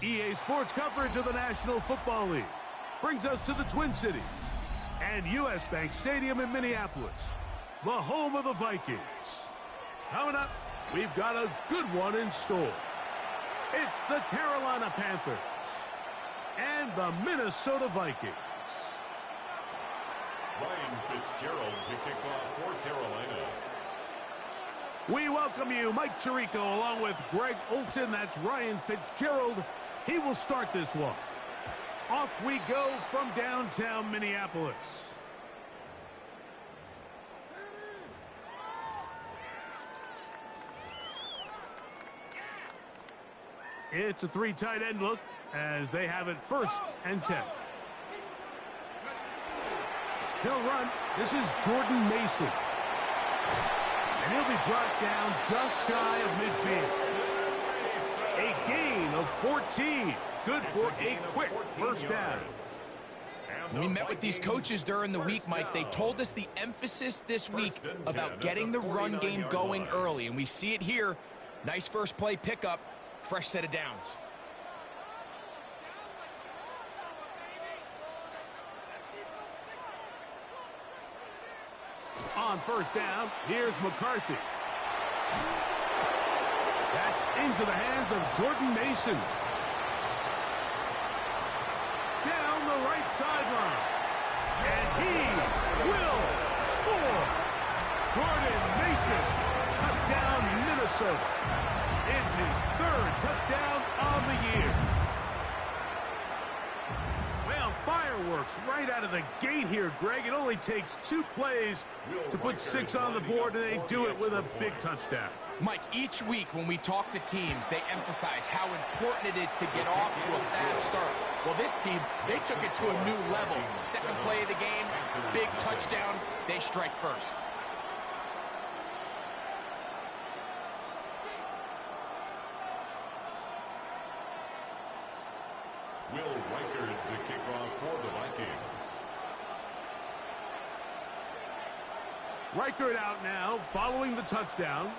EA Sports coverage of the National Football League brings us to the Twin Cities and U.S. Bank Stadium in Minneapolis, the home of the Vikings. Coming up, we've got a good one in store. It's the Carolina Panthers and the Minnesota Vikings. Ryan Fitzgerald to kick off for Carolina. We welcome you, Mike Tirico, along with Greg Olson. That's Ryan Fitzgerald. He will start this one. Off we go from downtown Minneapolis. It's a three tight end look as they have it 1st and 10. He'll run. This is Jordan Mason. And he'll be brought down just shy of midfield. A gain of 14. Good for a quick first down. We met with these coaches during the week, Mike. They told us the emphasis this week about getting the run game going early, and we see it here. Nice first play pickup, fresh set of downs. On first down, here's McCarthy. That's into the hands of Jordan Mason. Down the right sideline. And he will score. Jordan Mason. Touchdown, Minnesota. It's his 3rd touchdown on the year. Well, fireworks right out of the gate here, Greg. It only takes 2 plays to put 6 on the board, and they do it with a big touchdown. Mike, each week when we talk to teams, they emphasize how important it is to get off to a fast start. Well, this team, they took it to a new level. 2nd play of the game, big touchdown, they strike first. Will Reichard the kickoff for the Vikings. Reichard out now following the touchdown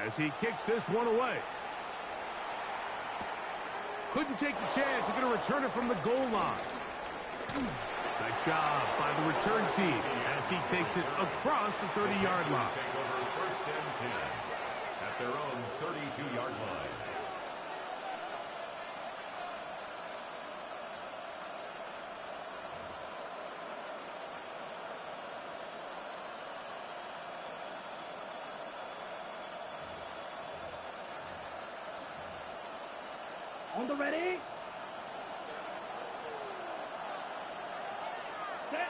as he kicks this one away. Couldn't take the chance. He's going to return it from the goal line. Nice job by the return team as he takes it across the 30-yard line. Take over 1st and 10 at their own 32-yard line. On the ready. Set.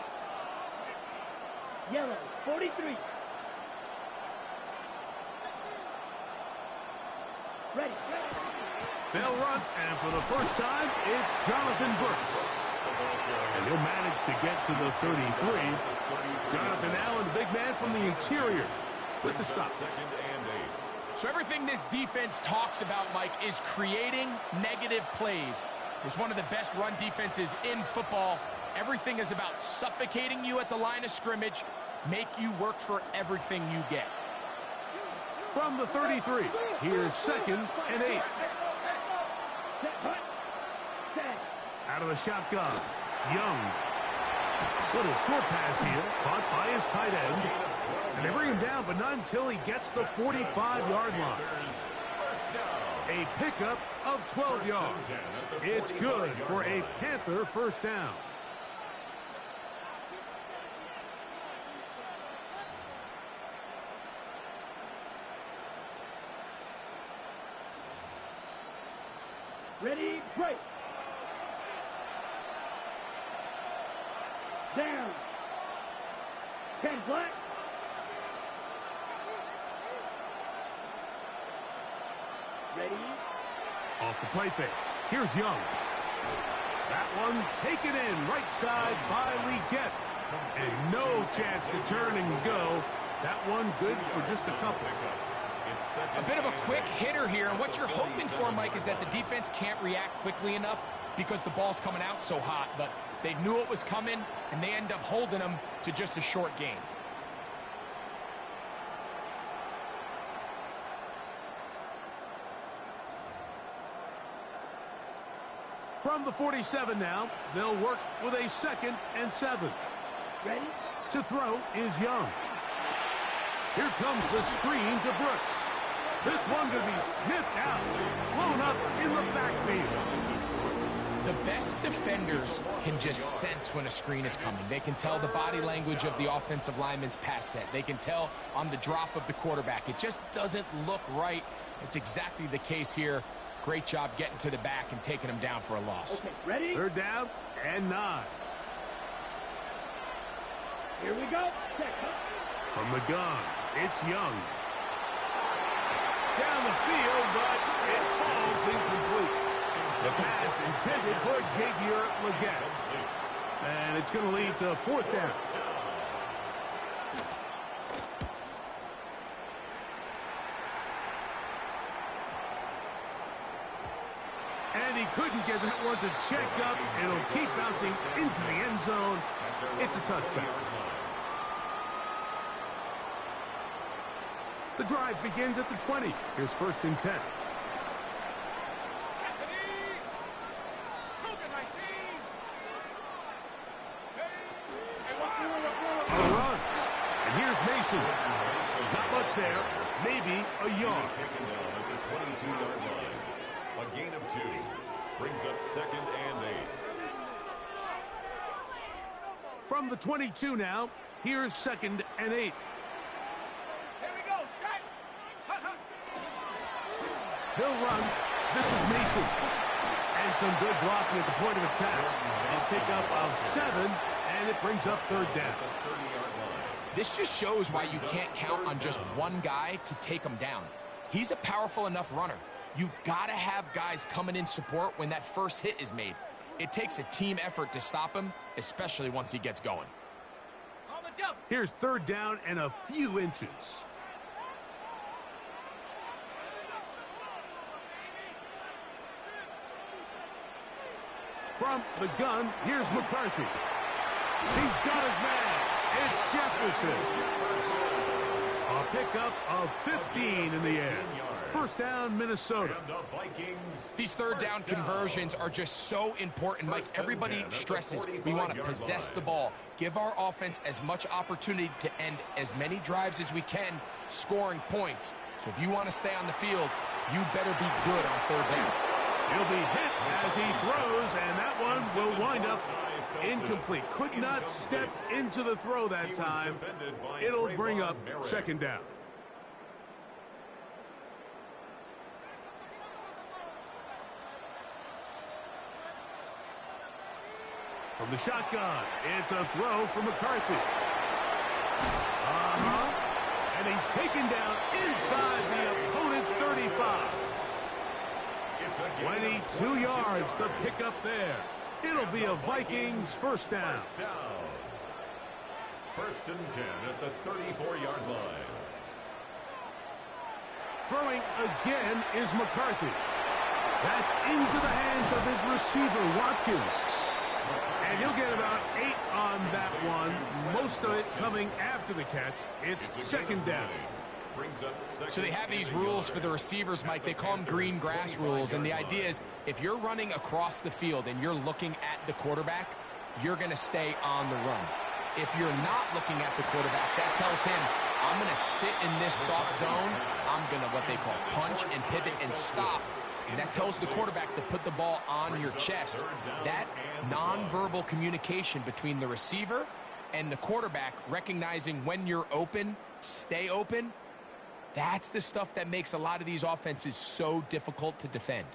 Yellow, 43. Ready. They'll run, and for the first time, it's Jonathan Brooks. And he'll manage to get to the 33. Jonathan Allen, the big man from the interior, with the stop. 2nd and 8. So everything this defense talks about, Mike, is creating negative plays. It's one of the best run defenses in football. Everything is about suffocating you at the line of scrimmage, make you work for everything you get. From the 33, here's 2nd and 8. Out of the shotgun, Young. Little short pass here, caught by his tight end. And they bring him down, but not until he gets the 45-yard line. A pickup of 12 yards. It's good for a Panther first down. Ready, break. Down. 10 black. Ready. Off the play fake. Here's Young. That one taken in right side by Legette. And no chance to turn and go. That one good for just a couple. A bit of a quick hitter here, and what you're hoping for, Mike, is that the defense can't react quickly enough because the ball's coming out so hot, but they knew it was coming, and they end up holding them to just a short gain. From the 47 now, they'll work with a 2nd and 7. Ready? To throw is Young. Here comes the screen to Brooks. This one going to be sniffed out, blown up in the backfield. The best defenders can just sense when a screen is coming. They can tell the body language of the offensive lineman's pass set. They can tell on the drop of the quarterback. It just doesn't look right. It's exactly the case here. Great job getting to the back and taking him down for a loss. Okay, ready? 3rd down and 9. Here we go. Check. From the gun, it's Young. Down the field, but it falls incomplete. The pass intended for Xavier Legette. And it's going to lead to 4th down. And he couldn't get that one to check up. It'll keep bouncing into the end zone. It's a touchback. The drive begins at the 20. Here's 1st and 10. A run. And here's Mason. Not much there. Maybe a yard. Taken down at the 22-yard line. A gain of 2. Brings up 2nd and 8. From the 22 now, here's 2nd and 8. He'll run. This is Mason. And some good blocking at the point of attack. A pickup of 7, and it brings up 3rd down. This just shows why you can't count on just one guy to take him down. He's a powerful enough runner. You've got to have guys coming in support when that first hit is made. It takes a team effort to stop him, especially once he gets going. Here's 3rd down and a few inches. From the gun, here's McCarthy. He's got his man. It's Jefferson. A pickup of 15 in the air. 1st down, Minnesota. These 3rd down conversions are just so important, Mike. Everybody stresses we want to possess the ball, give our offense as much opportunity to end as many drives as we can, scoring points. So if you want to stay on the field, you better be good on 3rd down. He'll be hit as he throws, and that one will wind up incomplete. Could not step into the throw that time. It'll bring up 2nd down. From the shotgun, it's a throw from McCarthy. And he's taken down inside the opponent's 35. 22 yards to pick up there. It'll be a Vikings 1st down. 1st and 10 at the 34-yard line. Throwing again is McCarthy. That's into the hands of his receiver, Watkins. And he'll get about 8 on that one. Most of it coming after the catch. It's 2nd down. So they have these rules for the receivers, Mike. They call them green grass rules. And the idea is if you're running across the field and you're looking at the quarterback, you're going to stay on the run. If you're not looking at the quarterback, that tells him, I'm going to sit in this soft zone. I'm going to what they call punch and pivot and stop. And that tells the quarterback to put the ball on your chest. That nonverbal communication between the receiver and the quarterback, recognizing when you're open, stay open, that's the stuff that makes a lot of these offenses so difficult to defend.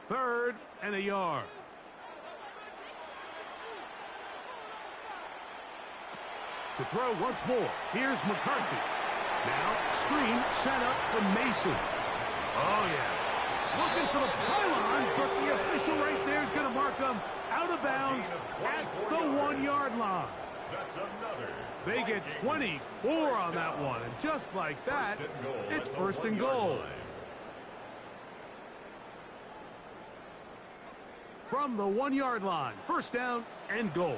3rd and a yard. To throw once more, here's McCarthy. Now, screen set up for Mason. Oh, yeah. Looking for the pylon, but the official right there is going to mark them out of bounds at the 1-yard line. That's another. They get 24 on that one, and just like that, it's 1st and goal. From the 1-yard line, 1st down and goal.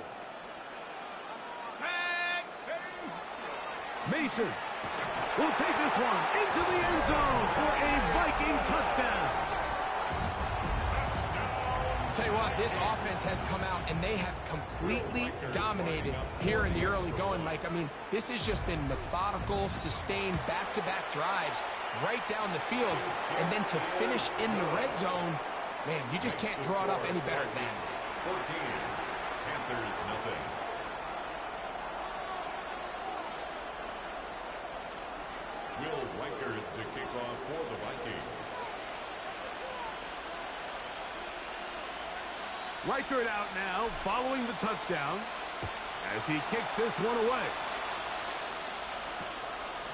Mason will take this one into the end zone for a Viking touchdown. tell you what, this offense has come out and they have completely dominated here in the early going, Mike. I mean, this has just been methodical, sustained, back-to-back drives right down the field. And then to finish in the red zone, man, you just can't draw it up any better than that. 14, Panthers nothing. Will Riker to kick off for the Vikings. Reichert out now, following the touchdown, as he kicks this one away.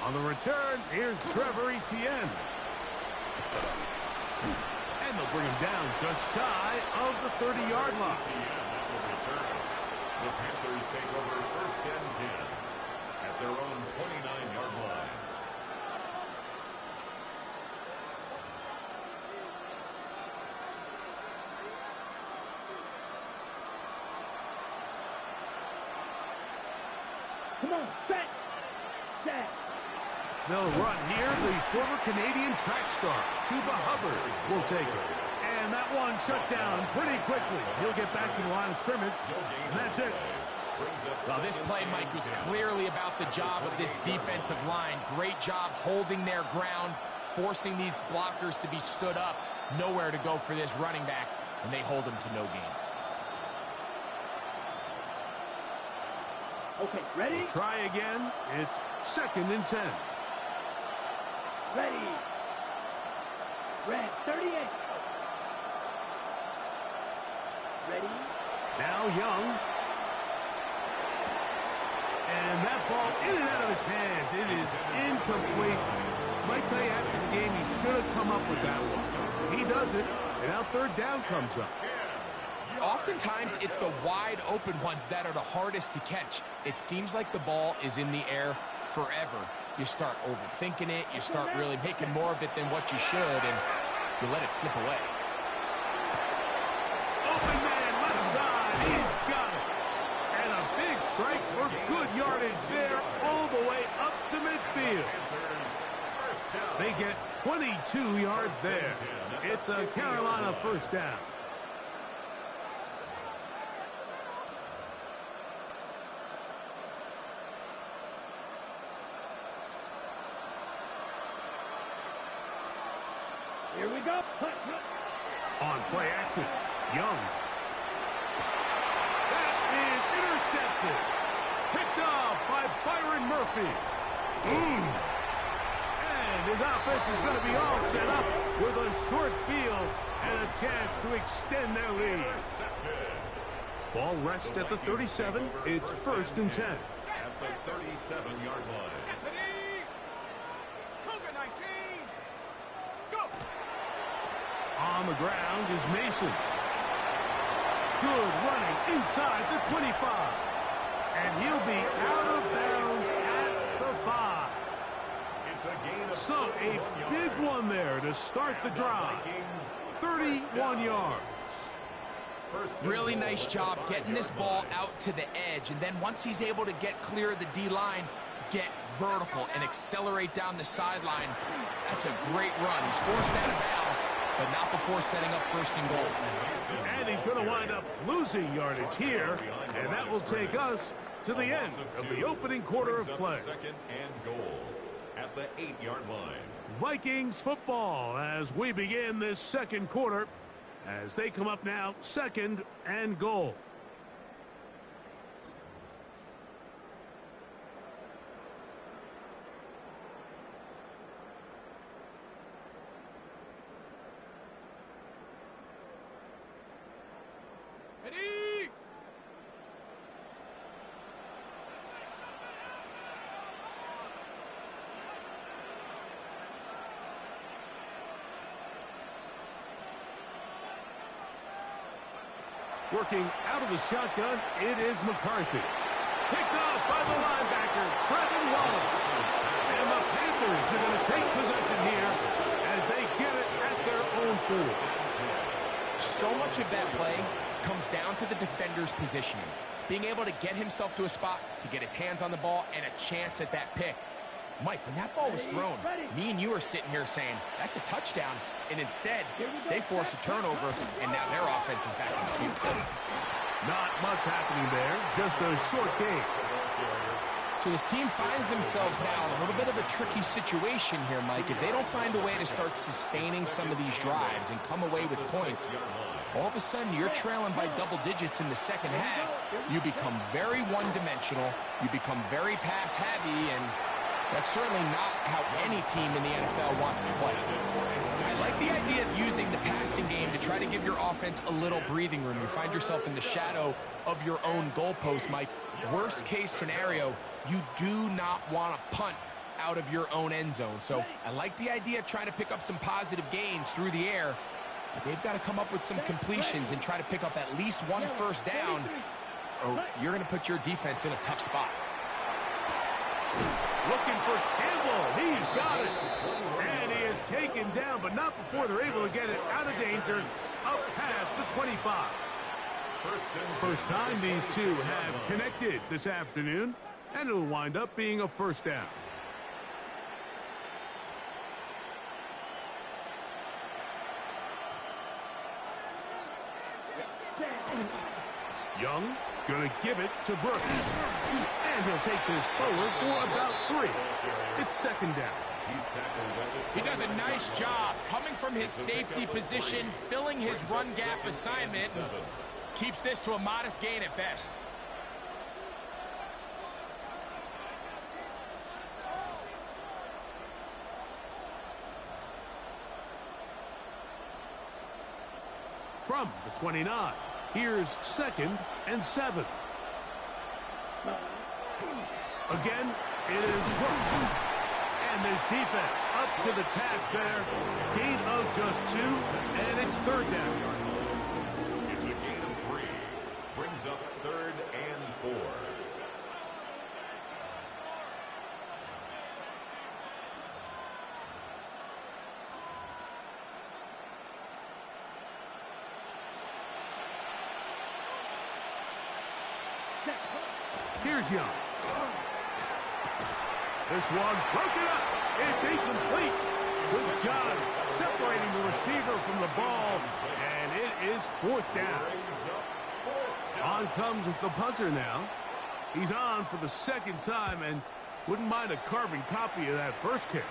On the return, here's Trevor Etienne. And they'll bring him down just shy of the 30-yard line. The Panthers take over 1st and 10 at their own 29-yard line. Come on, set. Set. They'll run here. The former Canadian track star, Chuba Hubbard, will take it. And that one shut down pretty quickly. He'll get back to the line of scrimmage, and that's it. Well, this play, Mike, was clearly about the job of this defensive line. Great job holding their ground, forcing these blockers to be stood up. Nowhere to go for this running back, and they hold him to no gain. Okay, ready? We'll try again. It's 2nd and 10. Ready. Red 38. Ready. Now Young. And that ball in and out of his hands. It is incomplete. Might tell you after the game he should have come up with that one. He does it, and now 3rd down comes up. Oftentimes, it's the wide open ones that are the hardest to catch. It seems like the ball is in the air forever. You start overthinking it. You start really making more of it than what you should, and you let it slip away. Open man, left side. He's got it. And a big strike for good yardage there all the way up to midfield. They get 22 yards there. It's a Carolina 1st down. Here we go. On play action, Young. That is intercepted. Picked off by Byron Murphy. And his offense is going to be all set up with a short field and a chance to extend their lead. Ball rests at the 37. It's 1st and 10. At the 37-yard line. On the ground is Mason. Good running inside the 25. And he'll be out of bounds at the 5. It's a gain of So a big one there to start the drive. 31 yards. Really nice job getting this ball out to the edge. And then once he's able to get clear of the D-line, get vertical and accelerate down the sideline. That's a great run. He's forced out of bounds, but not before setting up 1st and goal. And he's going to wind up losing yardage here, and that will take us to the end of the opening quarter of play. 2nd and goal at the 8-yard line. Vikings football as we begin this 2nd quarter, as they come up now 2nd and goal. Working out of the shotgun, it is McCarthy. Picked off by the linebacker, Trevin Wallace. And the Panthers are going to take possession here as they get it at their own 4. So much of that play comes down to the defender's positioning. Being able to get himself to a spot, to get his hands on the ball, and a chance at that pick. Mike, when that ball was thrown, me and you are sitting here saying, that's a touchdown. And instead, they force a turnover, and now their offense is back on the field. Not much happening there, just a short game. So this team finds themselves now in a little bit of a tricky situation here, Mike. If they don't find a way to start sustaining some of these drives and come away with points, all of a sudden you're trailing by double digits in the second half. You become very one-dimensional. You become very pass-heavy, and that's certainly not how any team in the NFL wants to play. I like the idea of using the passing game to try to give your offense a little breathing room. You find yourself in the shadow of your own goalpost, Mike. Worst case scenario, you do not want to punt out of your own end zone. So I like the idea of trying to pick up some positive gains through the air, but they've got to come up with some completions and try to pick up at least one first down, or you're going to put your defense in a tough spot. Looking for Campbell. He's got it. And he is taken down, but not before they're able to get it out of danger up past the 25. First time these two have connected this afternoon, and it'll wind up being a first down. Young gonna give it to Brooks. And he'll take this forward for about 3. It's second down. He does a nice job coming from his safety position, filling his run gap assignment, and keeps this to a modest gain at best. From the 29, here's 2nd and 7. Again, it is Brooks. And this defense up to the task there. Gain of just 2, and it's third down. It's a gain of 3. Brings up 3rd and 4. Here's Young. This one broken up. It's incomplete. Good job separating the receiver from the ball, and it is 4th down. On comes with the punter now. He's on for the 2nd time and wouldn't mind a carbon copy of that first kick.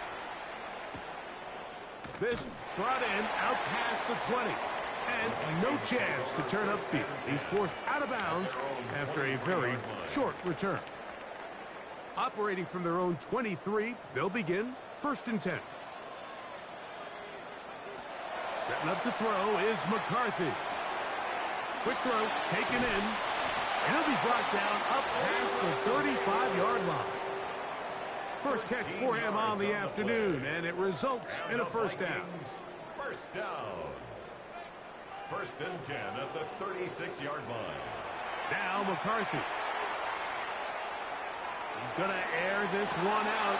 This brought in out past the 20. And no chance to turn upfield. He's forced out of bounds after a very short return. Operating from their own 23, they'll begin 1st and 10. Setting up to throw is McCarthy. Quick throw, taken in. And he'll be brought down up past the 35-yard line. First catch for him on the afternoon, and it results in a first down. First down. 1st and 10 at the 36-yard line. Now McCarthy. He's going to air this one out,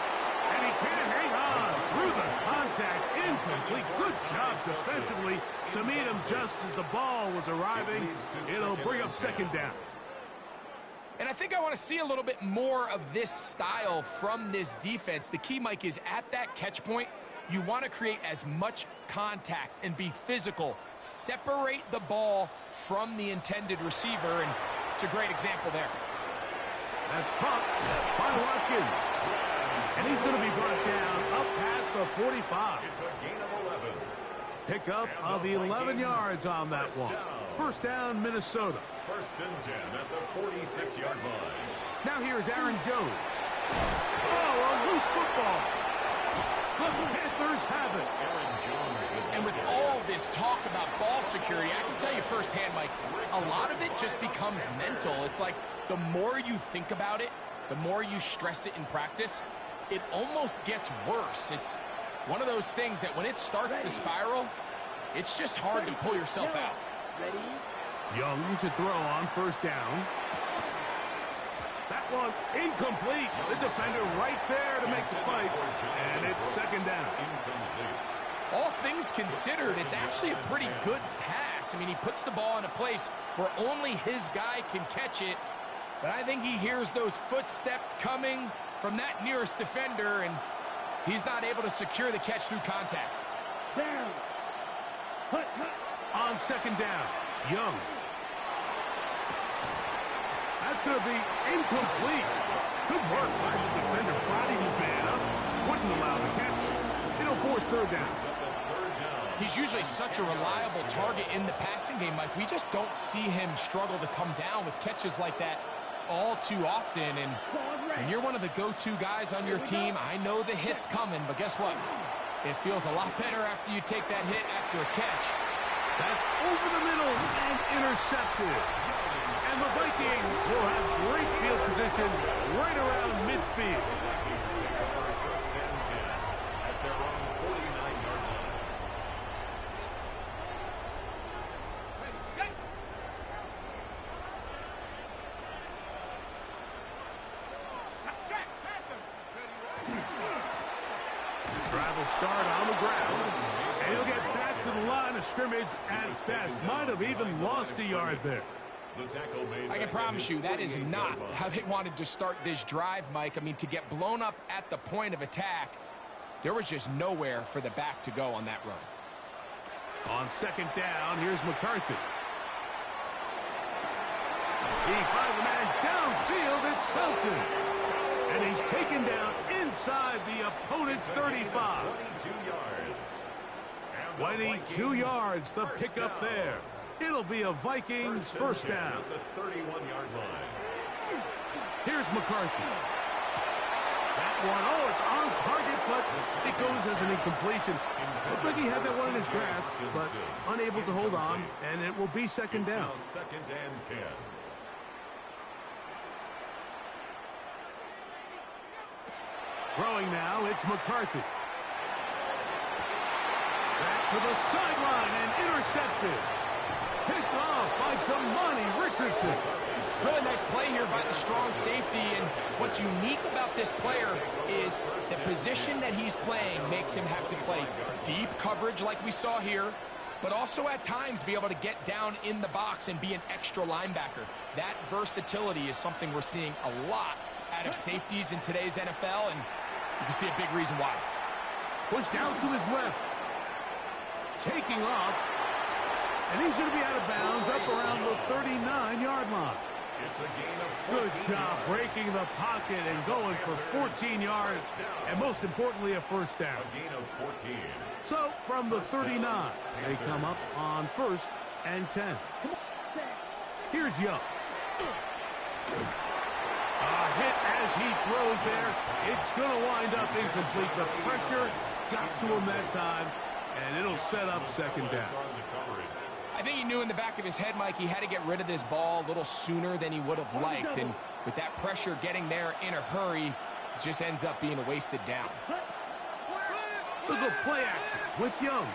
and he can't hang on through the contact. Incomplete. Good job defensively to meet him just as the ball was arriving. It'll bring up 2nd down. And I think I want to see a little bit more of this style from this defense. The key, Mike, is at that catch point, you want to create as much contact and be physical. Separate the ball from the intended receiver, and it's a great example there. That's caught by Watkins. And he's going to be brought down up past the 45. It's a gain of 11. Pickup of 11 yards on that one. First down, Minnesota. 1st and 10 at the 46-yard line. Now here's Aaron Jones. Oh, a loose football. The Panthers have it. And with all this talk about ball security, I can tell you firsthand, Mike, a lot of it just becomes mental. It's like the more you think about it, the more you stress it in practice, it almost gets worse. It's one of those things that when it starts to spiral, it's just hard to pull yourself out. Young to throw on first down. That one incomplete. The defender right there to make the fight. And it's 2nd down. All things considered, it's actually a pretty good pass. I mean, he puts the ball in a place where only his guy can catch it. But I think he hears those footsteps coming from that nearest defender, and he's not able to secure the catch through contact. Down. Hut, hut. On second down, Young. That's going to be incomplete. Good work by the defender. Bodied his man up. Wouldn't allow the catch. It'll force third down. He's usually such a reliable target in the passing game, Mike. We just don't see him struggle to come down with catches like that all too often. And when you're one of the go-to guys on your team, I know the hit's coming, but guess what? It feels a lot better after you take that hit after a catch. That's over the middle and intercepted. And the Vikings will have great field position right around midfield. First and 10 at their own 49-yard line. Drive will start on the ground. And he'll get back to the line of scrimmage at best. Might have even lost a yard there. I can promise you that is not how they wanted to start this drive, Mike. I mean, to get blown up at the point of attack, there was just nowhere for the back to go on that run. On second down, here's McCarthy. He finds the man downfield. It's Felton. And he's taken down inside the opponent's 35. 22 yards, the pickup there. It'll be a Vikings first down. The 31-yard line. Here's McCarthy. That one, oh, it's on target, but it goes as an incompletion. Looked like he had that one in his grasp, but unable to hold on, and it will be second down. Second and 10. Throwing now, it's McCarthy. Back to the sideline and intercepted. Picked off by Damani Richardson. Really nice play here by the strong safety, and what's unique about this player is the position that he's playing makes him have to play deep coverage like we saw here, but also at times be able to get down in the box and be an extra linebacker. That versatility is something we're seeing a lot out of safeties in today's NFL, and you can see a big reason why. Pushed out to his left. Taking off. And he's going to be out of bounds up around the 39-yard line. It's a gain of 14. Good job breaking the pocket and going for 14 yards. And most importantly, a first down. A gain of 14. So from the 39, they come up on first and 10. Here's Young. A hit as he throws there. It's going to wind up incomplete. The pressure got to him that time, and it'll set up second down. I think he knew in the back of his head, Mike, he had to get rid of this ball a little sooner than he would have liked. And with that pressure getting there in a hurry, it just ends up being a wasted down. Look at play action with Young.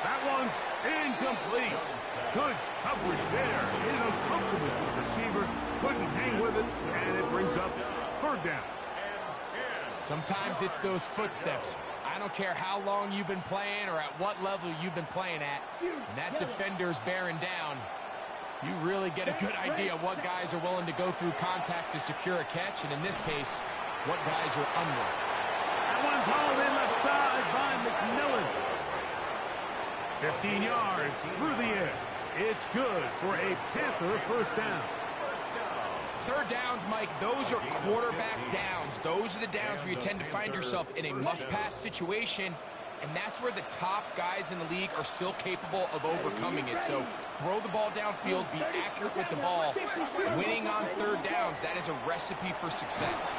That one's incomplete. Good coverage there. In uncomfortable for the receiver. Couldn't hang with it, and it brings up third down. Sometimes it's those footsteps. I don't care how long you've been playing or at what level you've been playing at. When that defender's bearing down, you really get a good idea what guys are willing to go through contact to secure a catch, and in this case, what guys are unwilling. That one's hauled in left side by McMillan. 15 yards through the air. It's good for a Panther first down. Third downs, Mike, those are quarterback downs. Those are the downs where you tend to find yourself in a must-pass situation, and that's where the top guys in the league are still capable of overcoming it. So throw the ball downfield, be accurate with the ball. Winning on third downs, that is a recipe for success.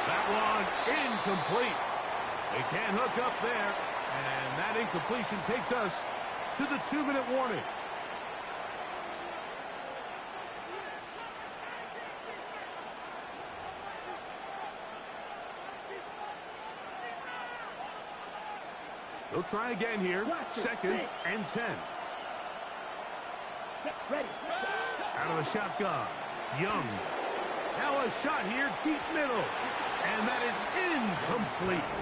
That one incomplete. They can't hook up there, and that incompletion takes us to the 2-minute warning. They'll try again here. Second and 10. Ready. Out of the shotgun. Young. Now a shot here, deep middle. And that is incomplete.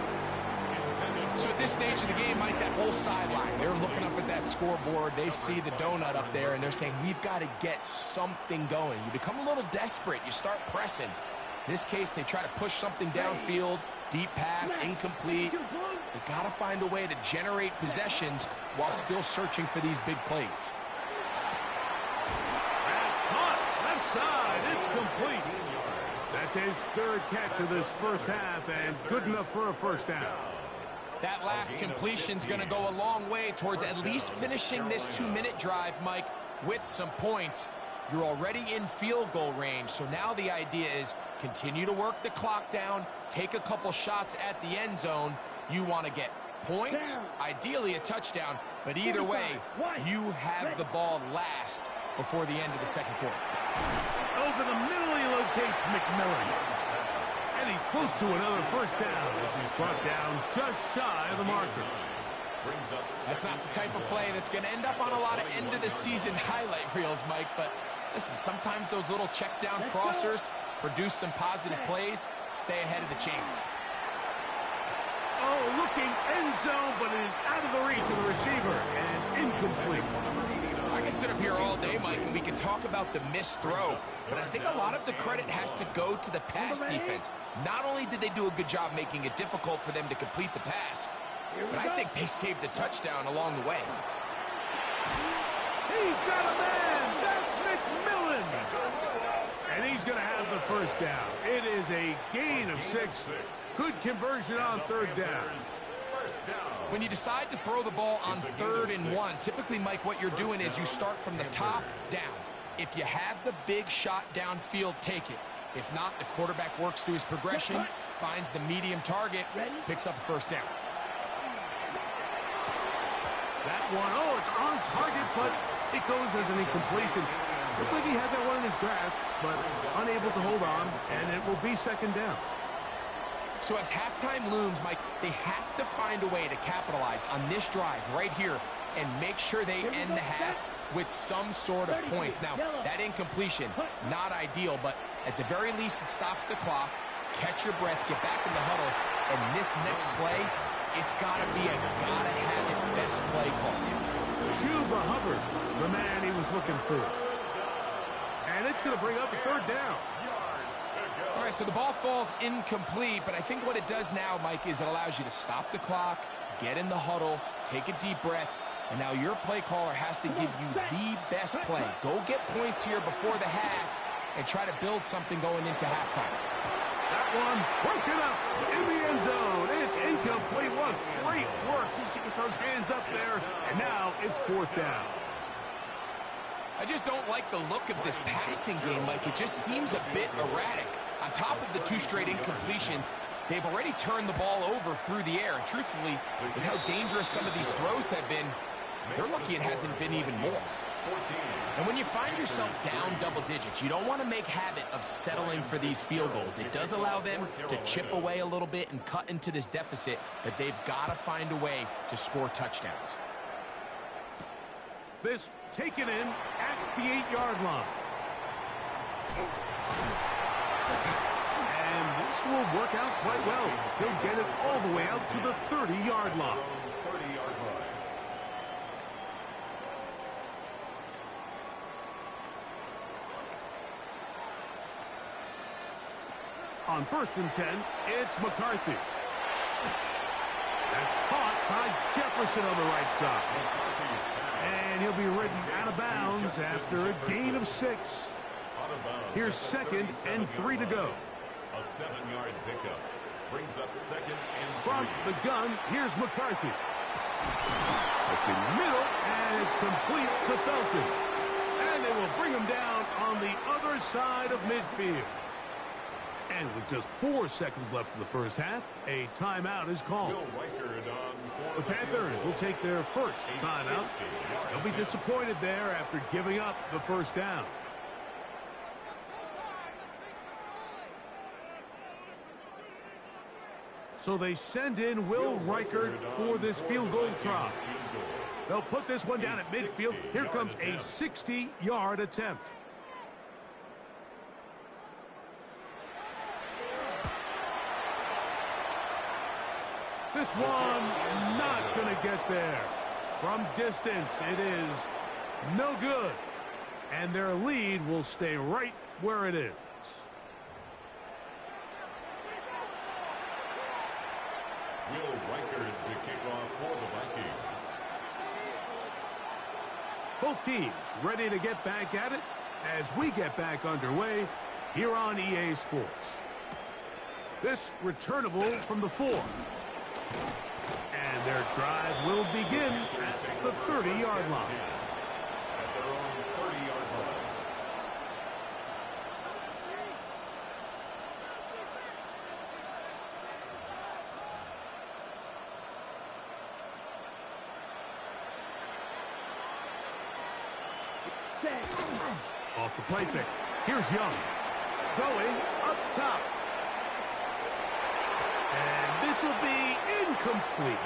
So at this stage of the game, Mike, that whole sideline, they're looking up at that scoreboard. They see the donut up there, and they're saying, we've got to get something going. You become a little desperate. You start pressing. In this case, they try to push something downfield, deep pass, incomplete. They got to find a way to generate possessions while still searching for these big plays. That's caught. Left side. It's complete. That's his third catch of this first half, and good enough for a first down. That last completion's going to go a long way towards at least finishing this 2-minute drive, Mike, with some points. You're already in field goal range, so now the idea is continue to work the clock down, take a couple shots at the end zone. You want to get points, ideally a touchdown, but either way, you have the ball last before the end of the second quarter. Over the middle, he locates McMillan. And he's close to another first down as he's brought down just shy of the marker. That's not the type of play that's going to end up on a lot of end-of-the-season highlight reels, Mike, but listen, sometimes those little check-down crossers produce some positive plays. Stay ahead of the chains. Oh, looking end zone, but it is out of the reach of the receiver and incomplete. I can sit up here all day, Mike, and we can talk about the missed throw, but I think a lot of the credit has to go to the pass defense. Not only did they do a good job making it difficult for them to complete the pass, but I think they saved a touchdown along the way. He's got a man. That's McMillan. And he's going to have the first down. It is a gain of 6. Good conversion on third down. When you decide to throw the ball on 3rd and 1, typically, Mike, what you're doing is you start from the top down. If you have the big shot downfield, take it. If not, the quarterback works through his progression, finds the medium target, picks up a first down. That one, oh, it's on target, but it goes as an incompletion. Looked like he had that one in his grasp, but unable to hold on, and it will be second down. So as halftime looms, Mike, they have to find a way to capitalize on this drive right here and make sure they end the half with some sort of points. Now, that incompletion, not ideal, but at the very least, it stops the clock. Catch your breath, get back in the huddle, and this next play, it's got to be a gotta-have-it best play call. Chuba Hubbard, the man he was looking for. And it's going to bring up a third down. All right, so the ball falls incomplete, but I think what it does now, Mike, is it allows you to stop the clock, get in the huddle, take a deep breath, and now your play caller has to give you the best play. Go get points here before the half and try to build something going into halftime. That one broken up in the end zone. It's incomplete. What great work just to get those hands up there, and now it's fourth down. I just don't like the look of this passing game, Mike. It just seems a bit erratic. On top of the 2 straight incompletions, they've already turned the ball over through the air. And truthfully, with how dangerous some of these throws have been, they're lucky it hasn't been even more. And when you find yourself down double digits, you don't want to make habit of settling for these field goals. It does allow them to chip away a little bit and cut into this deficit, but they've got to find a way to score touchdowns. This taken in at the 8-yard line. And this will work out quite well. They'll get it all the way out to the 30-yard line. On 1st and 10, it's McCarthy. That's caught by Jefferson on the right side. And he'll be ridden out of bounds after a gain of 6. Here's 2nd and 3 to go. A 7-yard pickup brings up 2nd and 3. From the gun, here's McCarthy. At the middle, and it's complete to Felton. And they will bring him down on the other side of midfield. And with just 4 seconds left in the first half, a timeout is called. The Panthers will take their first timeout. They'll be disappointed there after giving up the first down. So they send in Will Reichert for this field goal try. They'll put this one down at midfield. Here comes a 60-yard attempt. This one not going to get there. From distance, it is no good. And their lead will stay right where it is. Will Reichard to kick off for the Vikings. Both teams ready to get back at it as we get back underway here on EA Sports. This returnable from the 4. And their drive will begin at the 30-yard line. At their own 30-yard line. Off the play fake. Here's Young. Going up top. And this will be incomplete.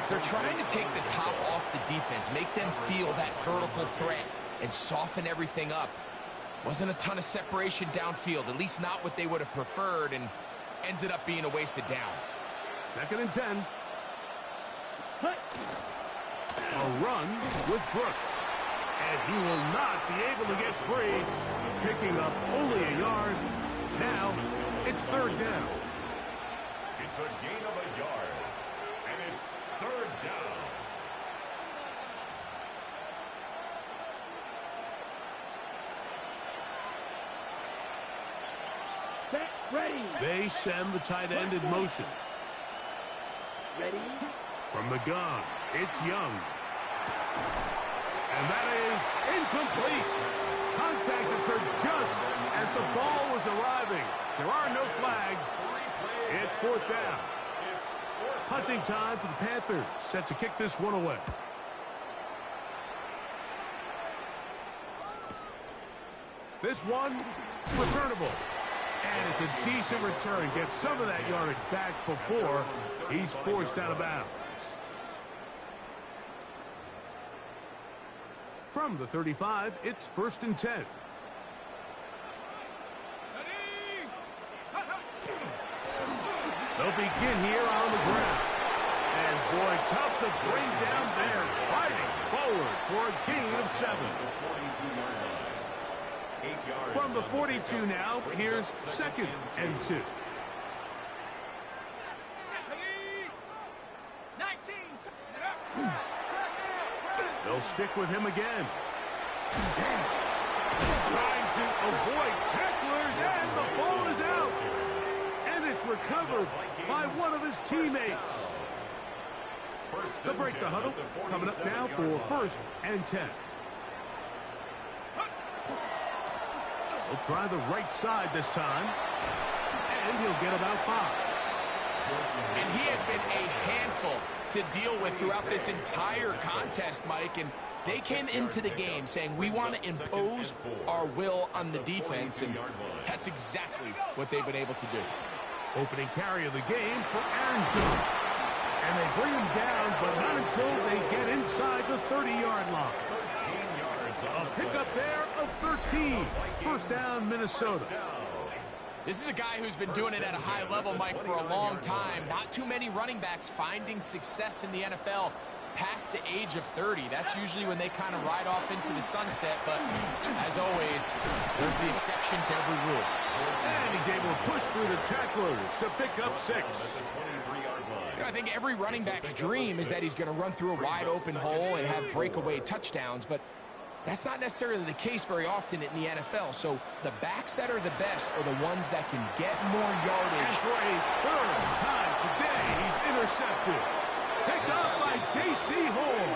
They're trying to take the top off the defense, make them feel that vertical threat, and soften everything up. Wasn't a ton of separation downfield, at least not what they would have preferred, and ends it up being a wasted down. 2nd and 10. A run with Brooks. And he will not be able to get free, picking up only a yard. Now, it's 3rd down. It's a gain of a yard, and it's 3rd down. Set, ready. They send the tight end in motion. Ready. From the gun, it's Young. And that is incomplete. Contact occurred just as the ball was arriving. There are no flags. It's 4th down. Hunting time for the Panthers, set to kick this one away. This one, returnable. And it's a decent return. Gets some of that yardage back before he's forced out of bounds. From the 35, it's 1st and 10. They'll begin here on the ground. And boy, tough to bring down there. Fighting forward for a gain of 7. From the 42 now, here's 2nd and 2. They'll stick with him again. Trying to avoid tacklers, and the ball is out. And it's recovered by one of his teammates. They'll break the huddle. Coming up now for 1st and 10. He'll try the right side this time. And he'll get about 5. And he has been a handful to deal with throughout this entire contest, Mike. And they came into the game saying, we want to impose our will on the defense. And that's exactly what they've been able to do. Opening carry of the game for Aaron Jones. And they bring him down, but not until they get inside the 30-yard line. A pickup there of 13. 1st down, Minnesota. This is a guy who's been doing it at a high level, Mike, for a long time. Not too many running backs finding success in the NFL past the age of 30. That's usually when they kind of ride off into the sunset, but as always, there's the exception to every rule. And he's able to push through the tacklers to pick up 6. You know, I think every running back's dream is that he's going to run through a wide open hole and have breakaway touchdowns, but that's not necessarily the case very often in the NFL. So the backs that are the best are the ones that can get more yardage. And for a 3rd time today, he's intercepted. Picked up by J.C. Hall.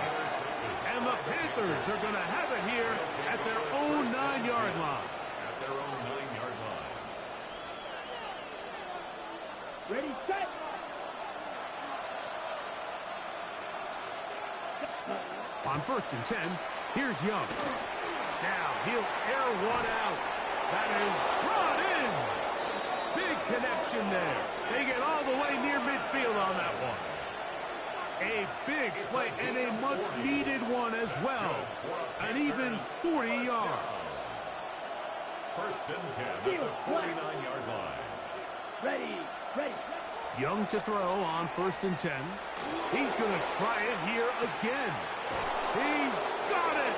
And the Panthers are going to have it here at their own 9-yard line. At their own 9-yard line. Ready, set. On 1st and 10, here's Young. Now he'll air one out. That is brought in. Big connection there. They get all the way near midfield on that one. A big play and a much-needed one as well. An even 40 yards. 1st and 10 at the 49-yard line. Ready, ready. Young to throw on 1st and 10. He's going to try it here again. He's got it.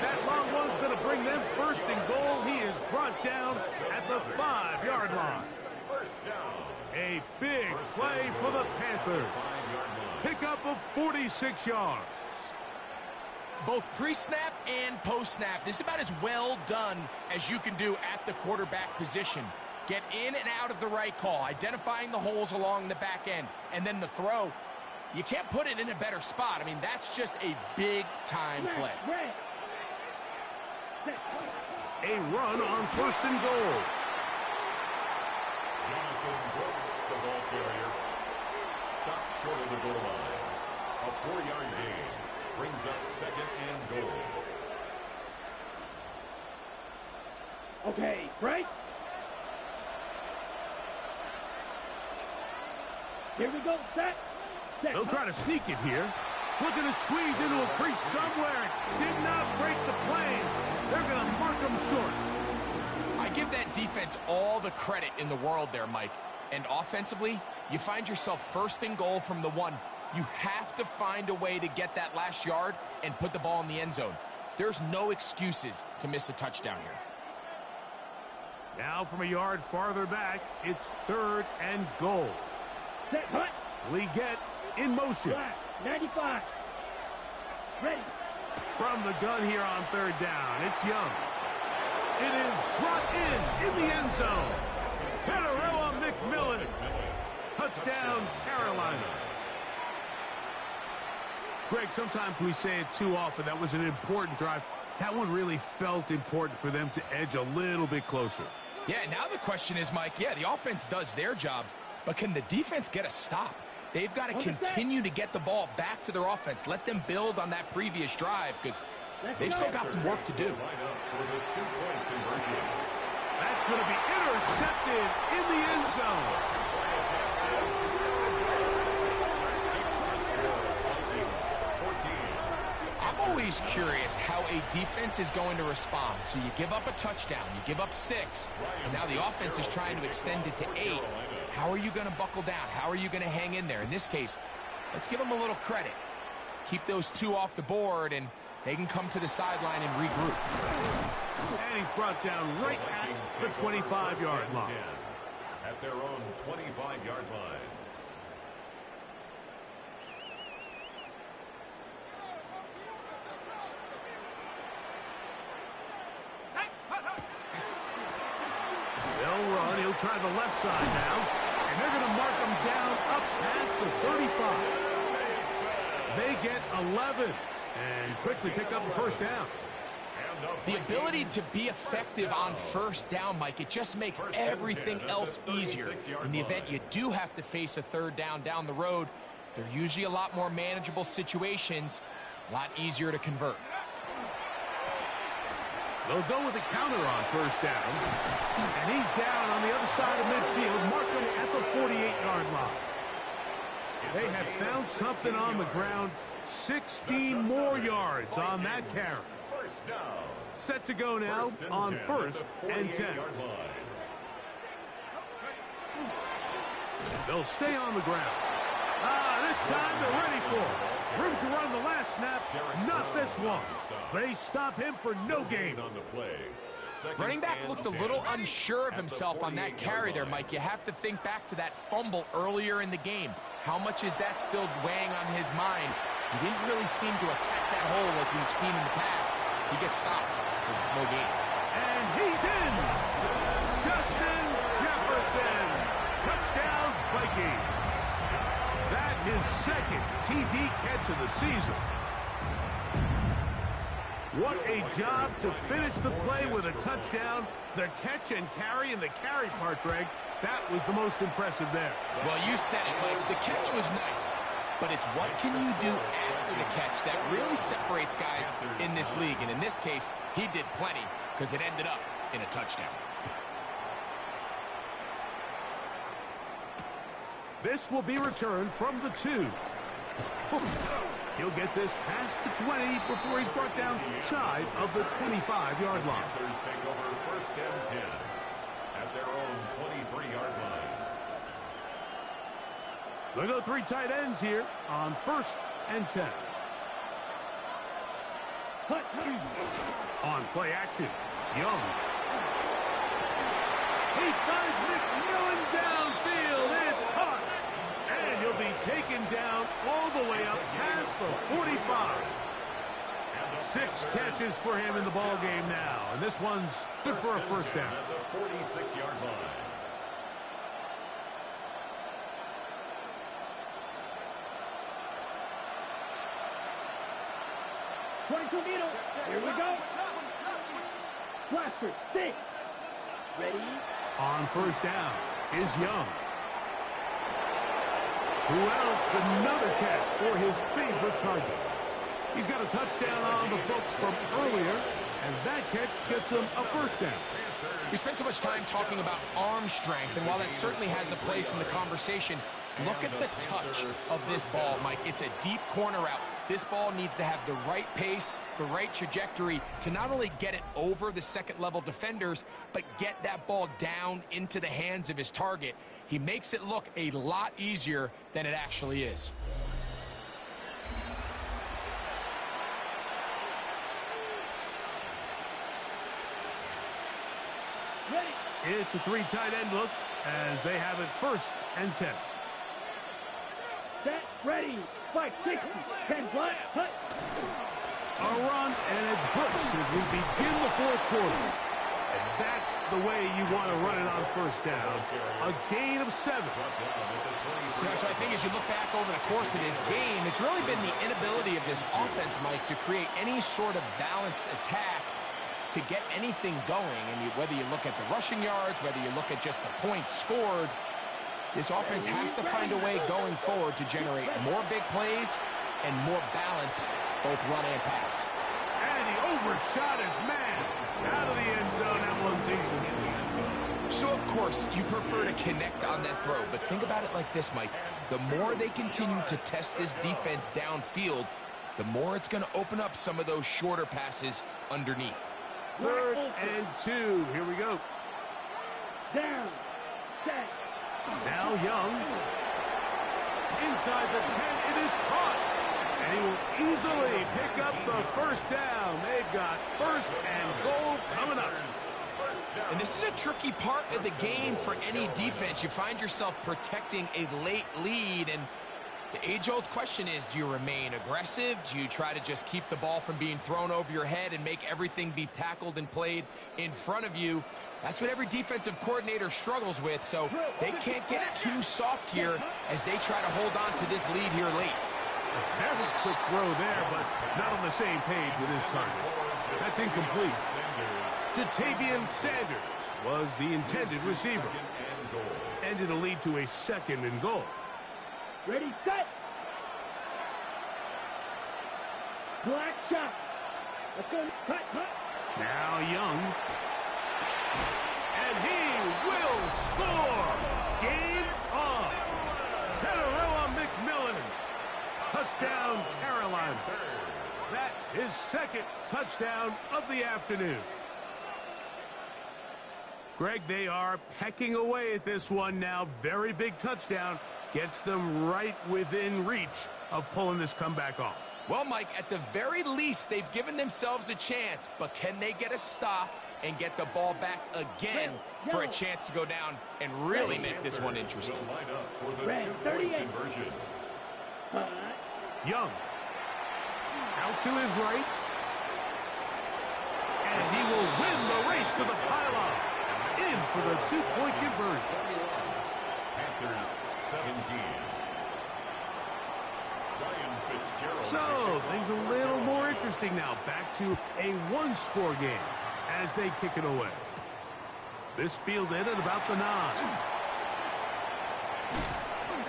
That long one's going to bring them 1st and goal. He is brought down at the 5-yard line. First down. A big play for the Panthers. Pickup of 46 yards. Both pre-snap and post-snap, this is about as well done as you can do at the quarterback position. Get in and out of the right call, identifying the holes along the back end, and then the throw. You can't put it in a better spot. I mean, that's just a big-time play. A run on 1st and goal. Jonathan Brooks, the ball carrier, stopped short of the goal line. A 4-yard gain brings up 2nd and goal. Okay, break. Here we go, set. They'll try to sneak it here. Looking to squeeze into a crease somewhere. Did not break the plane. They're going to mark them short. I give that defense all the credit in the world there, Mike. And offensively, you find yourself 1st and goal from the 1. You have to find a way to get that last yard and put the ball in the end zone. There's no excuses to miss a touchdown here. Now from a yard farther back, it's 3rd and goal. Set, hut. Leggett in motion. Black, 95. Ready. From the gun here on 3rd down, it's Young. It is brought in the end zone. Tetterella McMillan. Touchdown, Carolina. Greg, sometimes we say it too often. That was an important drive. That one really felt important for them to edge a little bit closer. Yeah, now the question is, Mike, yeah, the offense does their job, but can the defense get a stop? They've got to continue to get the ball back to their offense. Let them build on that previous drive because they've still got some work to do. That's going to be intercepted in the end zone. I'm always curious how a defense is going to respond. So you give up a touchdown, you give up 6, and now the offense is trying to extend it to 8. How are you going to buckle down? How are you going to hang in there? In this case, let's give them a little credit. Keep those 2 off the board, and they can come to the sideline and regroup. And he's brought down right at the 25-yard line. At their own 25-yard line. They'll run. He'll try the left side now. And they're going to mark him down up past the 35. They get 11 and quickly pick up a 1st down. The ability to be effective on 1st down, Mike, it just makes everything else easier. In the event you do have to face a 3rd down the road, they're usually a lot more manageable situations, a lot easier to convert. They'll go with a counter on 1st down. And he's down on the other side of midfield. Mark him at the 48-yard line. They have found something on the ground. 16 more yards on that carry. Set to go now on 1st and 10. They'll stay on the ground. This time they're ready for it. Room to run the last snap, not this one. They stop him for no gain. Running back looked a little unsure of himself on that carry there, Mike. You have to think back to that fumble earlier in the game. How much is that still weighing on his mind? He didn't really seem to attack that hole like we've seen in the past. He gets stopped for no gain. And he's in! Justin Jefferson! Touchdown, Vikings! That his 2nd TD catch of the season. What a job to finish the play with a touchdown. The catch and carry, and the carry part, Greg, that was the most impressive there. Well, you said it, Mike. The catch was nice, but it's what can you do after the catch that really separates guys in this league. And in this case, he did plenty because it ended up in a touchdown. This will be returned from the 2. He'll get this past the 20 before he's brought down shy of the 25-yard line. Panthers take over 1st and 10 at their own 23-yard line. They go 3 tight ends here on 1st and 10. On play action, Young. He finds McMillan downfield. It's caught. And he'll be taken down all the way up past the 45. 6 catches for him in the ball game now. And this one's good for a first down. At the 46-yard line. Here we go. Blaster, 6. Ready? On 1st down is Young. Who else? Another catch for his favorite target. He's got a touchdown on the books from earlier, and that catch gets him a first down. We spent so much time talking about arm strength, and while that certainly has a place in the conversation, look at the touch of this ball, Mike. It's a deep corner route. This ball needs to have the right pace, the right trajectory to not only get it over the second-level defenders, but get that ball down into the hands of his target. He makes it look a lot easier than it actually is. Ready. It's a 3 tight end look as they have it 1st and 10. Set. Ready. 560. 10 flat. Hut. A run, and it's Brooks as we begin the 4th quarter. And that's the way you want to run it on 1st down. A gain of 7. So I think as you look back over the course of this game, it's really been the inability of this offense, Mike, to create any sort of balanced attack to get anything going. And whether you look at the rushing yards, whether you look at just the points scored, this offense has to find a way going forward to generate more big plays and more balance, both run and pass. And he overshot his man out of the end zone. That one's incomplete. So, of course, you prefer to connect on that throw, but think about it like this, Mike. The more they continue to test this defense downfield, the more it's going to open up some of those shorter passes underneath. 3rd and 2. Here we go. Down. Set. Now Young. Inside the 10. It is caught. And he will easily pick up the first down. They've got 1st and goal coming up. And this is a tricky part of the game for any defense. You find yourself protecting a late lead, and the age-old question is, do you remain aggressive? Do you try to just keep the ball from being thrown over your head and make everything be tackled and played in front of you? That's what every defensive coordinator struggles with, so they can't get too soft here as they try to hold on to this lead here late. A very quick throw there, but not on the same page with his target. That's incomplete. Jatavian Sanders was the intended receiver. And it'll lead to a 2nd and goal. Ready, set. Black shot. Let's go. Hut, hut. Now Young. And he will score. Game on. Tenerella McMillan. Touchdown, Carolina. That is 2nd touchdown of the afternoon. Greg, they are pecking away at this one now. Very big touchdown. Gets them right within reach of pulling this comeback off. Well, Mike, at the very least, they've given themselves a chance, but can they get a stop and get the ball back again for a chance to go down and really make this one interesting? Red, 38. Young. Out to his right. And he will win the race to the pylon. In for the 2-point conversion. Panthers 17. So, things a little more interesting now. Back to a 1-score game as they kick it away. This fielded at about the 9.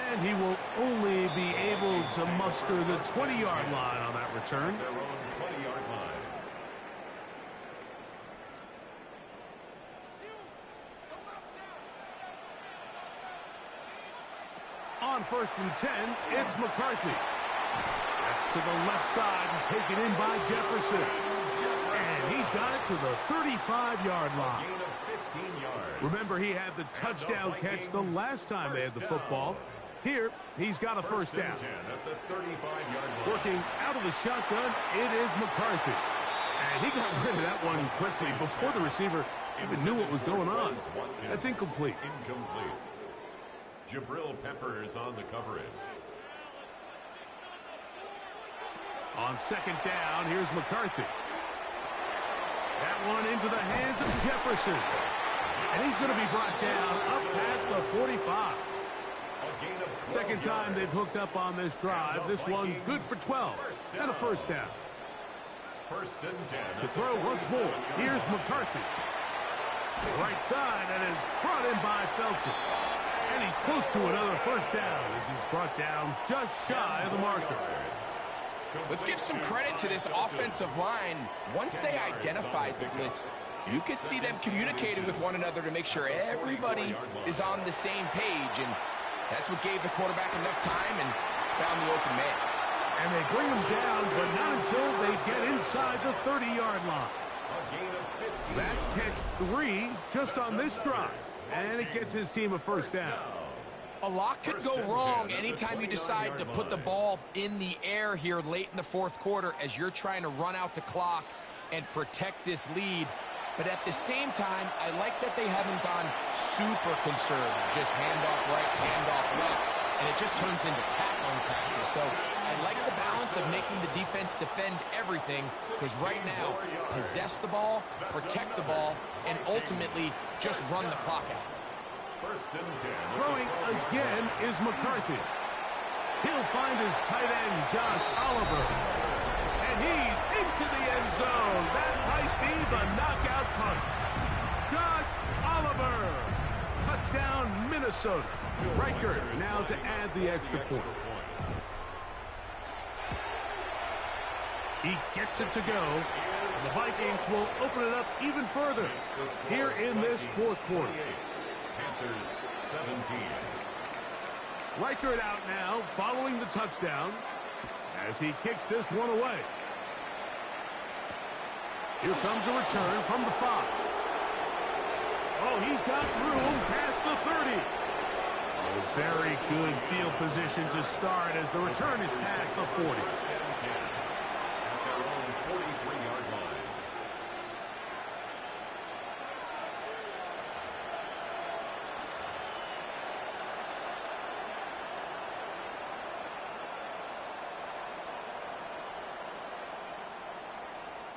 And he will only be able to muster the 20-yard line on that return. Their own 20-yard line. On 1st and 10, it's McCarthy. That's to the left side and taken in by Jefferson. And he's got it to the 35-yard line. Gain of 15 yards. Remember, he had the touchdown catch the last time they had the football. Here, he's got a first down. 10 at the 35-yard line. Working out of the shotgun, it is McCarthy. And he got rid of that one quickly before the receiver even knew what was going on. That's incomplete. Incomplete. Jabril Peppers on the coverage. On second down, here's McCarthy. That one into the hands of Jefferson. And he's going to be brought down up past the 45. Second time they've hooked up on this drive. This one good for 12 and a first down. First and 10. To throw once more, here's McCarthy. Right side, and is brought in by Felton. And he's close to another first down as he's brought down just shy of the marker. Let's give some credit to this offensive line. Once they identified the blitz, you could see them communicating with one another to make sure everybody is on the same page. And that's what gave the quarterback enough time and found the open man. And they bring him down, but not until they get inside the 30-yard line. That's catch 3 just on this drive. And it gets his team a first down. A lot could go wrong anytime you decide to put the ball in the air here late in the fourth quarter as you're trying to run out the clock and protect this lead. But at the same time, I like that they haven't gone super conservative. Just handoff right, handoff left, and it just turns into tackling practice. So I like the balance of making the defense defend everything, because right now, possess the ball, protect the ball, and ultimately just run the clock out. First and 10. Throwing again is McCarthy. He'll find his tight end, Josh Oliver. And he's into the end zone. That might be the knockout punch. Josh Oliver. Touchdown, Minnesota. Riker now to add the extra point. He gets it to go. The Vikings will open it up even further here in this fourth quarter. Panthers 17. Riker out now following the touchdown as he kicks this one away. Here comes a return from the 5. Oh, he's got through past the 30. Oh, very good field position to start as the return is past the 40. First and 10 at their own 43-yard line.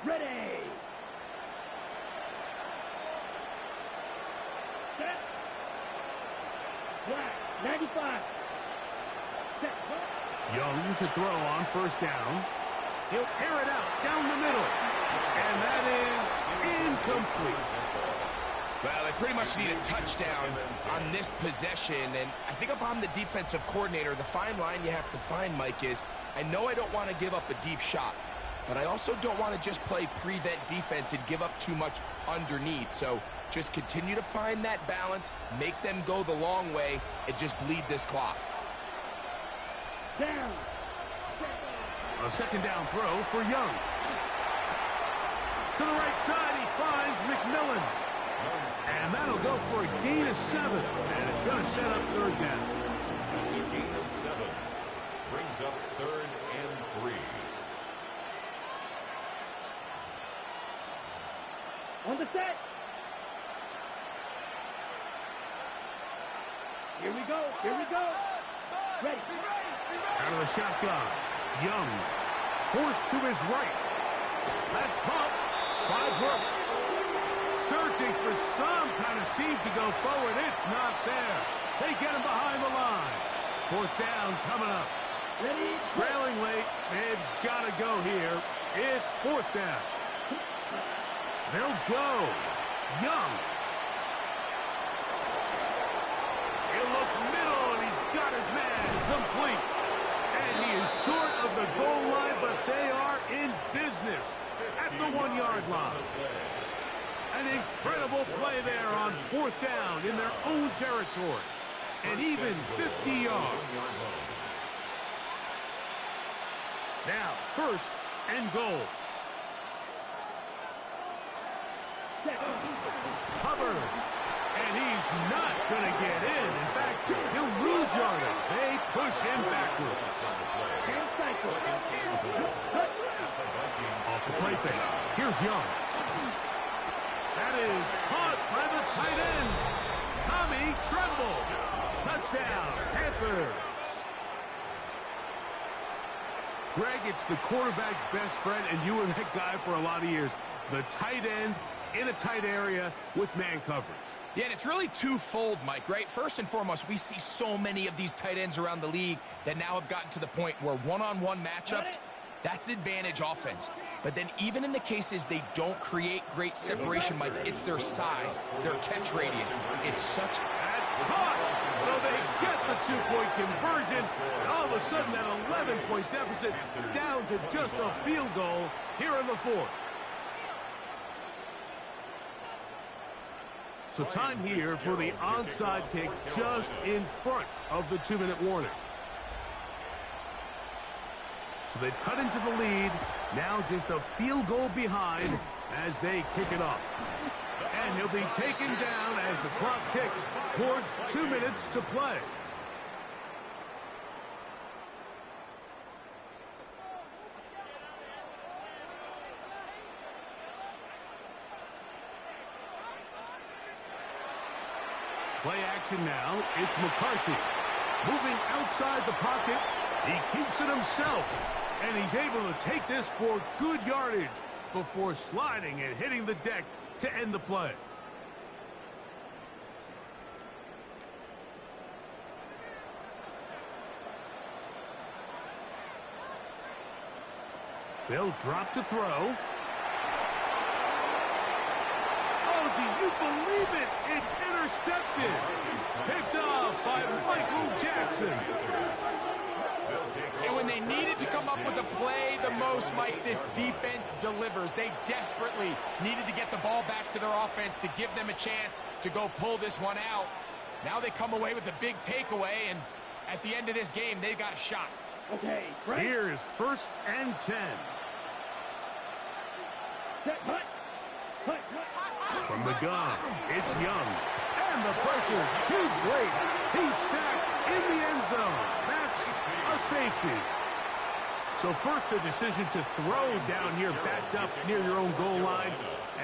Ready. Set. Black, 95. Set. Young to throw on first down. He'll air it out down the middle. And that is incomplete. Well, they pretty much need a touchdown on this possession, and I think if I'm the defensive coordinator, the fine line you have to find, Mike, is I know I don't want to give up a deep shot, but I also don't want to just play prevent defense and give up too much underneath. So just continue to find that balance, make them go the long way, and just bleed this clock. Down. A second down throw for Young. To the right side, he finds McMillan. And that'll go for a gain of 7. And it's going to set up third down. That's a gain of 7. Brings up 3rd and 3. On the set. Here we go. Here we go. Ready. Out of the shotgun. Young. Forced to his right. That's pumped by Brooks. Searching for some kind of seam to go forward. It's not there. They get him behind the line. Fourth down coming up. Ready. Trailing late. They've got to go here. It's fourth down. They'll go. Young. He'll look middle, and he's got his man complete. And he is short of the goal line, but they are in business at the 1-yard line. An incredible play there on fourth down in their own territory. And even 50 yards. Now, first and goal. Hubbard. And he's not going to get in. In fact, He'll lose yardage. They push him backwards. Off the play fake. Here's Young. That is caught by the tight end, Tommy Tremble. Touchdown, Panthers. Greg, it's the quarterback's best friend, and you were that guy for a lot of years. The tight end in a tight area with man coverage. Yeah, and it's really twofold, Mike, right? First and foremost, we see so many of these tight ends around the league that now have gotten to the point where one-on-one matchups, that's advantage offense. But then even in the cases they don't create great separation, Mike, it's their size, their catch radius. It's such... That's caught! So they get the two-point conversion. And all of a sudden, that 11-point deficit down to just a field goal here in the fourth. So time here for the onside kick just in front of the 2-minute warning. So they've cut into the lead. Now just a field goal behind as they kick it off. And he'll be taken down as the clock ticks towards 2 minutes to play. Play action now. It's McCarthy. Moving outside the pocket. He keeps it himself. And he's able to take this for good yardage before sliding and hitting the deck to end the play. They'll drop to throw. Oh, do you believe it? It's intercepted. Picked off by Michael Jackson. And when they needed to come up with a play the most, Mike, this defense delivers. They desperately needed to get the ball back to their offense to give them a chance to go pull this one out. Now they come away with a big takeaway, and at the end of this game, they've got a shot. Okay, right. Here's 1st and 10. Set, hut. From the gun, it's Young. And the pressure's too great. He's sacked in the end zone. That's a safety. So first the decision to throw down here backed up near your own goal line.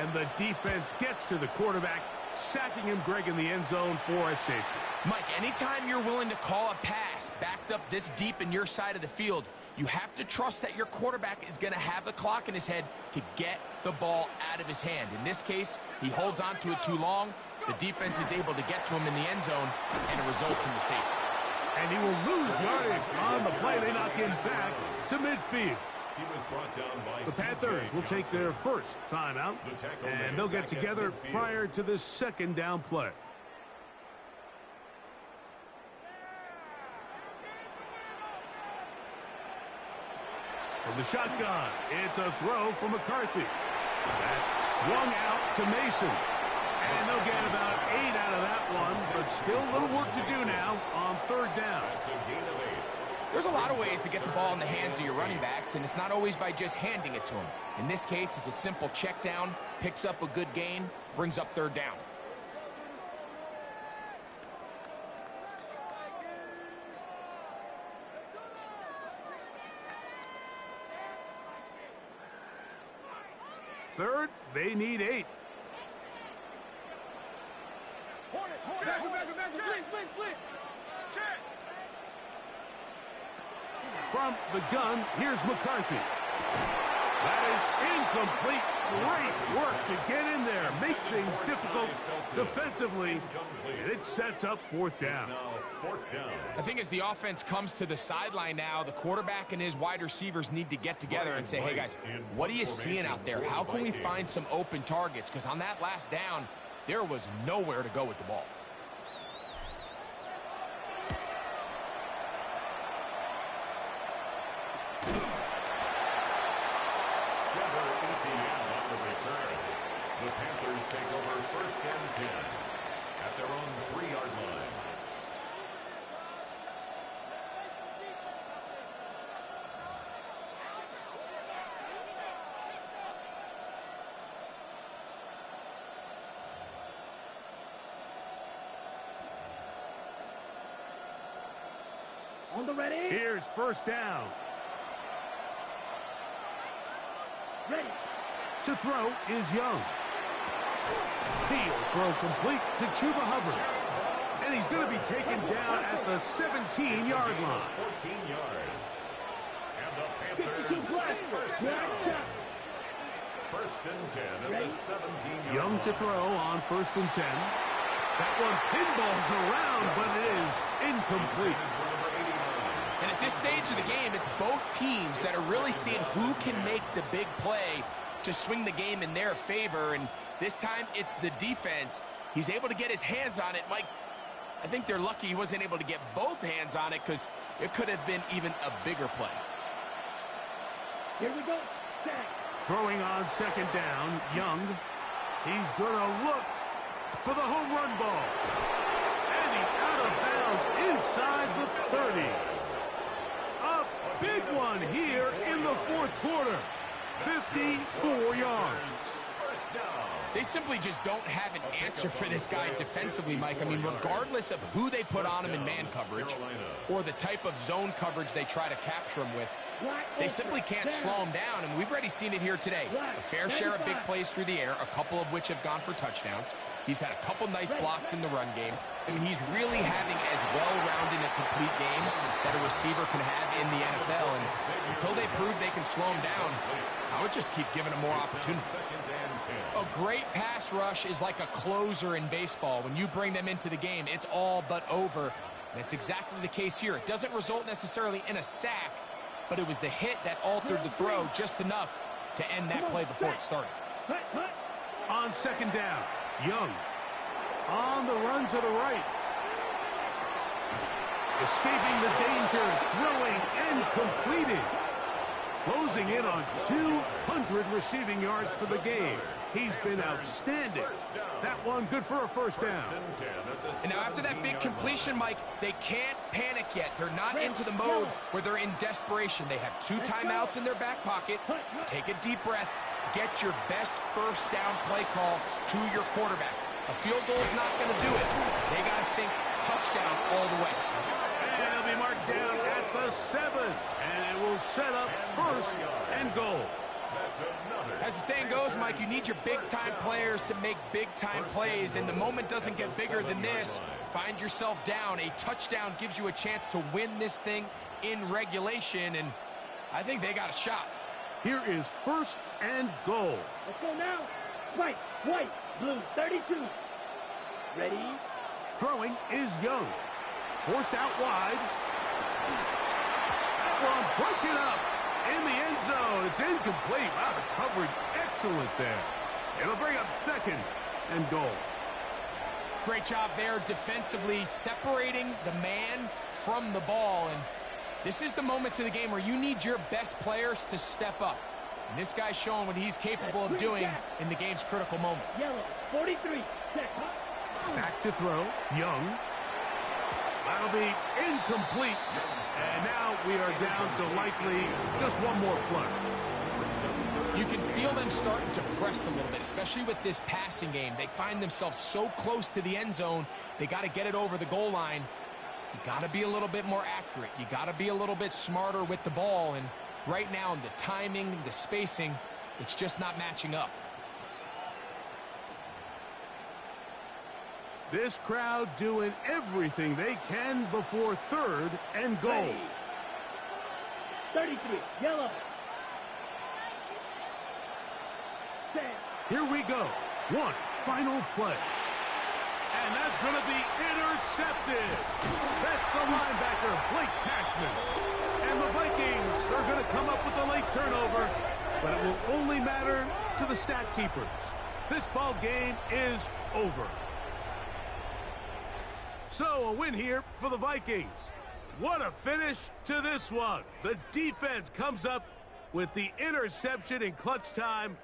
And the defense gets to the quarterback, sacking him, Greg, in the end zone for a safety. Mike, anytime you're willing to call a pass backed up this deep in your side of the field, you have to trust that your quarterback is going to have the clock in his head to get the ball out of his hand. In this case, he holds on to it too long. The defense is able to get to him in the end zone, and it results in the safety. And he will lose yardage on the play. They knock him back to midfield. The Panthers will take their first timeout, and they'll get together prior to this 2nd down play. From the shotgun, it's a throw from McCarthy. That's swung out to Mason. And they'll get about 8 out of that one, but still a little work to do now on 3rd down. There's a lot of ways to get the ball in the hands of your running backs, and it's not always by just handing it to them. In this case, it's a simple check down, picks up a good gain, brings up 3rd down. Third, they need 8. From the gun, here's McCarthy. That is incomplete. Great work to get in there, make things difficult defensively, and it sets up 4th down. I think as the offense comes to the sideline now, the quarterback and his wide receivers need to get together and say, hey, guys, what are you seeing out there? How can we find some open targets? Because on that last down, there was nowhere to go with the ball. The Panthers take over 1st and 10 at their own 3-yard line. On the ready. Here's first down. Ready. To throw is Young. He'll throw complete to Chuba Hubbard. And he's going to be taken down at the 17-yard line. 14 yards. And the 52 Panthers black. first Black down. shot. First and 10 at the 17-yard Young to line. throw on first and 10. That one pinballs around, but it is incomplete. And at this stage of the game, it's both teams that are really seeing who can make the big play to swing the game in their favor. And this time, it's the defense. He's able to get his hands on it. Mike, I think they're lucky he wasn't able to get both hands on it because it could have been even a bigger play. Here we go. Set. Throwing on second down, Young. He's going to look for the home run ball. And he's out of bounds inside the 30. A big one here in the fourth quarter. 54 yards. First down. They simply just don't have an answer for this guy defensively, Mike. I mean, regardless of who they put on him in man coverage or the type of zone coverage they try to capture him with, they simply can't slow him down, and we've already seen it here today. A fair share of big plays through the air, a couple of which have gone for touchdowns. He's had a couple nice blocks in the run game. I mean, he's really having as well-rounded a complete game that a receiver can have in the NFL, and until they prove they can slow him down, I would just keep giving him more opportunities. A great pass rush is like a closer in baseball. When you bring them into the game, it's all but over. And it's exactly the case here. It doesn't result necessarily in a sack, but it was the hit that altered the throw just enough to end that play before it started. On second down, Young on the run to the right. Escaping the danger, throwing and completing. Closing in on 200 receiving yards for the game. He's been outstanding. That one good for a first down. And now after that big completion, Mike, they can't panic yet. They're not into the mode where they're in desperation. They have 2 timeouts in their back pocket. Take a deep breath. Get your best first down play call to your quarterback. A field goal is not going to do it. They got to think touchdown all the way. And it'll be marked down at the 7. And it will set up first and goal. As the saying goes, Mike, you need your big-time players to make big-time plays, and the moment doesn't get bigger than this. Find yourself down. A touchdown gives you a chance to win this thing in regulation, and I think they got a shot. Here is first and goal. Let's go now. White, blue, 32. Ready? Throwing is Young. Forced out wide. That one broken up in the end zone. It's incomplete. Wow, the coverage excellent there. It'll bring up second and goal. Great job there defensively, separating the man from the ball. And this is the moments of the game where you need your best players to step up. And this guy's showing what he's capable of doing in the game's critical moment. Yellow, 43. Set. Back to throw. Young. That'll be incomplete. And now we are down to likely just one more play. You can feel them starting to press a little bit, especially with this passing game. They find themselves so close to the end zone, they got to get it over the goal line. You got to be a little bit more accurate. You got to be a little bit smarter with the ball. And right now, the timing, the spacing, it's just not matching up. This crowd doing everything they can before third and goal. Ready. 33. Yellow. Set. Here we go. One final play. And that's going to be intercepted. That's the linebacker, Blake Cashman. And the Vikings are going to come up with a late turnover, but it will only matter to the stat keepers. This ball game is over. So a win here for the Vikings. What a finish to this one. The defense comes up with the interception in clutch time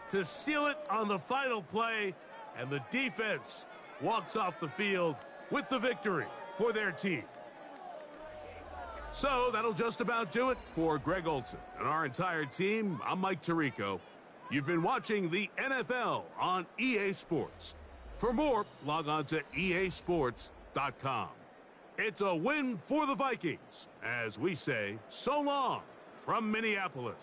to seal it on the final play, and the defense walks off the field with the victory for their team. So that'll just about do it for Greg Olson and our entire team. I'm Mike Tirico. You've been watching the NFL on EA Sports. For more, log on to easports.com. It's a win for the Vikings, as we say so long from Minneapolis.